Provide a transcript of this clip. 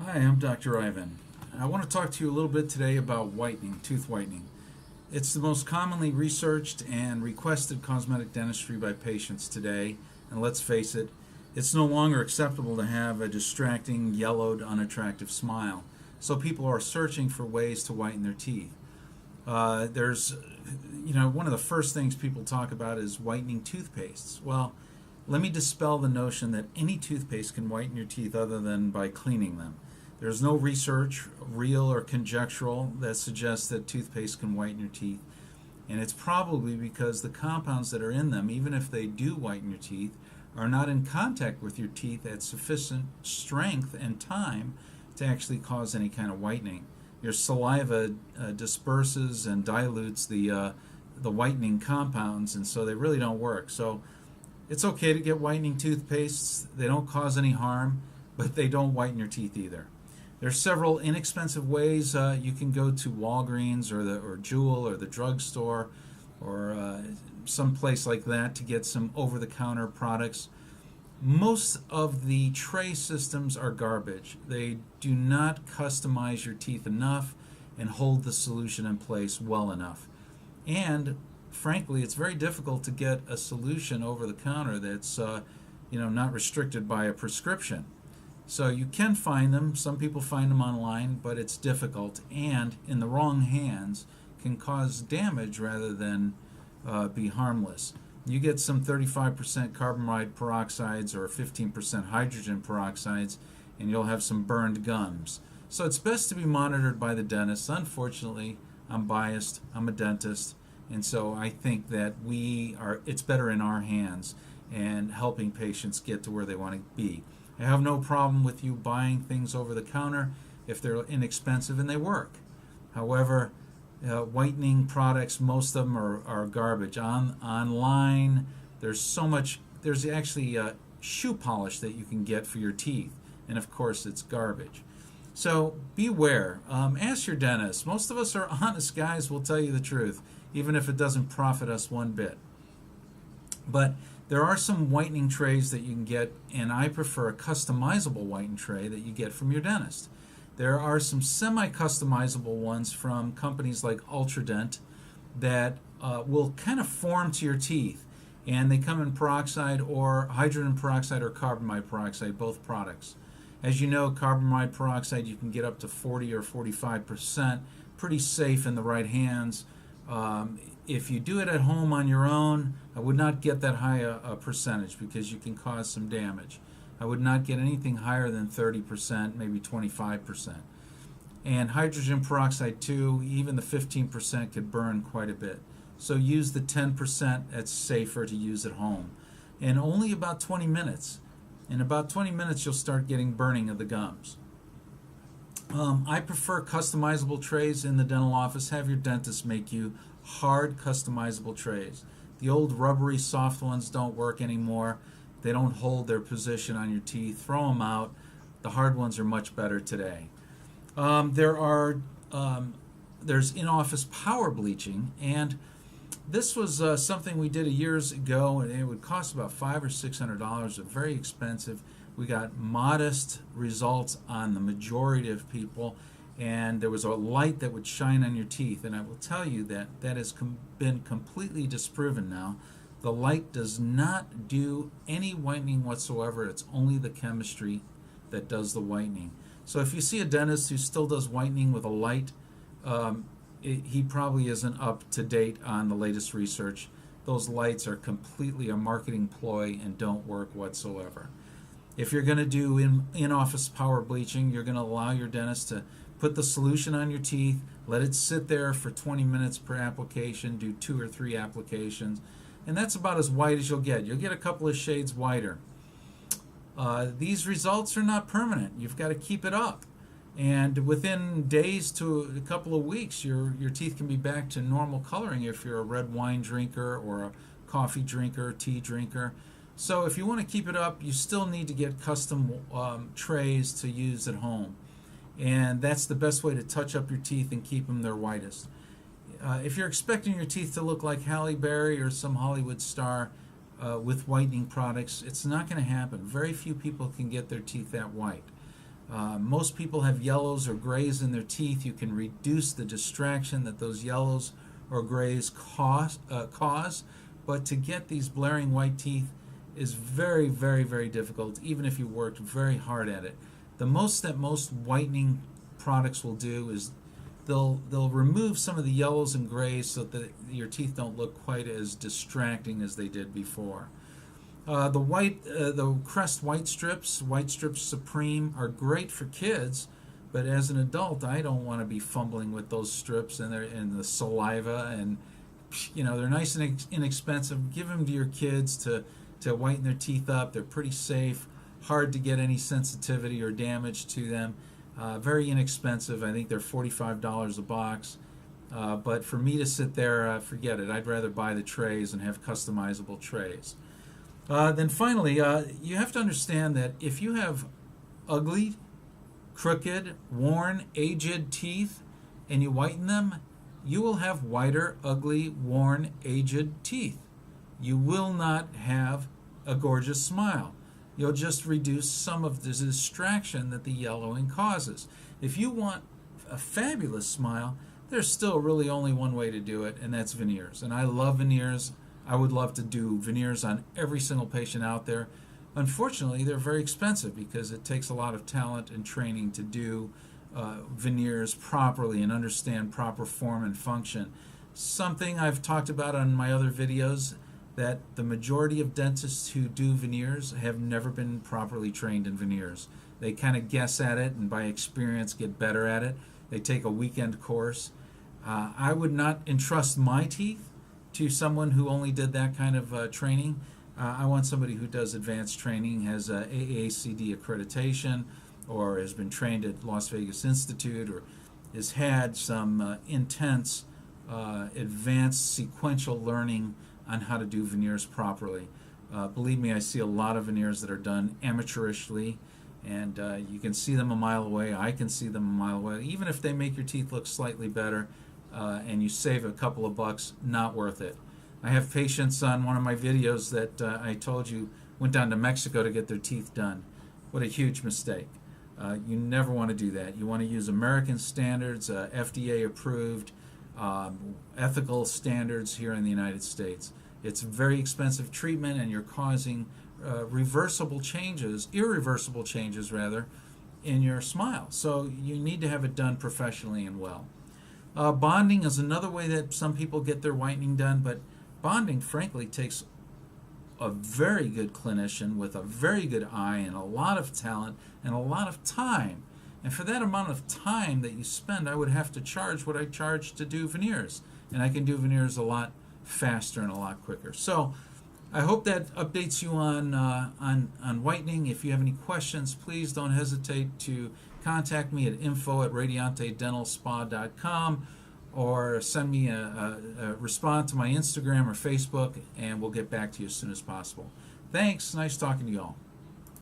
Hi, I'm Dr. Ivan. I want to talk to you a little bit today about whitening, tooth whitening. It's the most commonly researched and requested cosmetic dentistry by patients today, and let's face it, it's no longer acceptable to have a distracting, yellowed, unattractive smile. So people are searching for ways to whiten their teeth. One of the first things people talk about is whitening toothpastes. Well, let me dispel the notion that any toothpaste can whiten your teeth other than by cleaning them. There's no research, real or conjectural, that suggests that toothpaste can whiten your teeth. And it's probably because the compounds that are in them, even if they do whiten your teeth, are not in contact with your teeth at sufficient strength and time to actually cause any kind of whitening. Your saliva disperses and dilutes the whitening compounds, and so they really don't work. So it's okay to get whitening toothpastes. They don't cause any harm, but they don't whiten your teeth either. There's several inexpensive ways you can go to Walgreens or Jewel or the drugstore or some place like that to get some over-the-counter products. Most of the tray systems are garbage. They do not customize your teeth enough and hold the solution in place well enough. And frankly, it's very difficult to get a solution over the counter that's not restricted by a prescription. So you can find them. Some people find them online, but it's difficult and in the wrong hands can cause damage rather than be harmless. You get some 35% carbamide peroxides or 15% hydrogen peroxides, and you'll have some burned gums. So it's best to be monitored by the dentist. Unfortunately, I'm biased. I'm a dentist, and so I think that it's better in our hands and helping patients get to where they want to be. I have no problem with you buying things over the counter if they're inexpensive and they work. However, whitening products, most of them are garbage. Online, there's actually shoe polish that you can get for your teeth, and of course it's garbage. So beware. Ask your dentist. Most of us are honest guys, will tell you the truth, even if it doesn't profit us one bit. But there are some whitening trays that you can get, and I prefer a customizable whitening tray that you get from your dentist. There are some semi-customizable ones from companies like Ultradent that will kind of form to your teeth, and they come in peroxide or hydrogen peroxide or carbamide peroxide, both products. As you know, carbamide peroxide you can get up to 40 or 45%, pretty safe in the right hands. If you do it at home on your own, I would not get that high a percentage because you can cause some damage. I would not get anything higher than 30%, maybe 25%. And hydrogen peroxide too, even the 15% could burn quite a bit. So use the 10% that's safer to use at home. And only about 20 minutes. In about 20 minutes you'll start getting burning of the gums. I prefer customizable trays in the dental office. Have your dentist make you hard customizable trays. The old rubbery soft ones don't work anymore. They don't hold their position on your teeth. Throw them out. The hard ones are much better today. There's in-office power bleaching, and this was something we did years ago, and it would cost about $500 or $600. It's very expensive. We got modest results on the majority of people, and there was a light that would shine on your teeth, and I will tell you that has been completely disproven now. The light does not do any whitening whatsoever. It's only the chemistry that does the whitening. So if you see a dentist who still does whitening with a light, he probably isn't up to date on the latest research. Those lights are completely a marketing ploy and don't work whatsoever. If you're going to do in-office power bleaching, you're going to allow your dentist to put the solution on your teeth, let it sit there for 20 minutes per application, do 2 or 3 applications, and that's about as white as you'll get. You'll get a couple of shades whiter. These results are not permanent. You've got to keep it up. And within days to a couple of weeks, your teeth can be back to normal coloring if you're a red wine drinker or a coffee drinker, tea drinker. So if you want to keep it up, you still need to get custom trays to use at home. And that's the best way to touch up your teeth and keep them their whitest. If you're expecting your teeth to look like Halle Berry or some Hollywood star with whitening products, it's not going to happen. Very few people can get their teeth that white. Most people have yellows or grays in their teeth. You can reduce the distraction that those yellows or grays cause, but to get these blaring white teeth is very, very, very difficult, even if you worked very hard at it. The most that most whitening products will do is they'll remove some of the yellows and grays so that your teeth don't look quite as distracting as they did before. The Crest White Strips Supreme are great for kids, but as an adult, I don't want to be fumbling with those strips and the saliva, and they're nice and inexpensive. Give them to your kids to whiten their teeth up. They're pretty safe, hard to get any sensitivity or damage to them. Very inexpensive. I think they're $45 a box. But for me to sit there, forget it. I'd rather buy the trays and have customizable trays. Then finally, you have to understand that if you have ugly, crooked, worn, aged teeth and you whiten them, you will have whiter, ugly, worn, aged teeth. You will not have a gorgeous smile. You'll just reduce some of the distraction that the yellowing causes. If you want a fabulous smile, there's still really only one way to do it, and that's veneers. And I love veneers. I would love to do veneers on every single patient out there. Unfortunately, they're very expensive because it takes a lot of talent and training to do veneers properly and understand proper form and function. Something I've talked about on my other videos, that the majority of dentists who do veneers have never been properly trained in veneers. They kind of guess at it and by experience get better at it. They take a weekend course. I would not entrust my teeth to someone who only did that kind of training. I want somebody who does advanced training, has a AACD accreditation, or has been trained at Las Vegas Institute, or has had some intense advanced sequential learning on how to do veneers properly. Believe me, I see a lot of veneers that are done amateurishly, and you can see them a mile away. I can see them a mile away. Even if they make your teeth look slightly better and you save a couple of bucks, not worth it. I have patients on one of my videos that I told you went down to Mexico to get their teeth done. What a huge mistake. You never want to do that. You want to use American standards, FDA approved, ethical standards here in the United States. It's very expensive treatment, and you're causing irreversible changes rather, in your smile. So you need to have it done professionally and well. Bonding is another way that some people get their whitening done, but bonding, frankly, takes a very good clinician with a very good eye and a lot of talent and a lot of time. And for that amount of time that you spend, I would have to charge what I charge to do veneers. And I can do veneers a lot faster and a lot quicker. So I hope that updates you on whitening. If you have any questions, please don't hesitate to contact me at info@radiantedentalspa.com, or send me a response to my Instagram or Facebook, and we'll get back to you as soon as possible. Thanks. Nice talking to you all.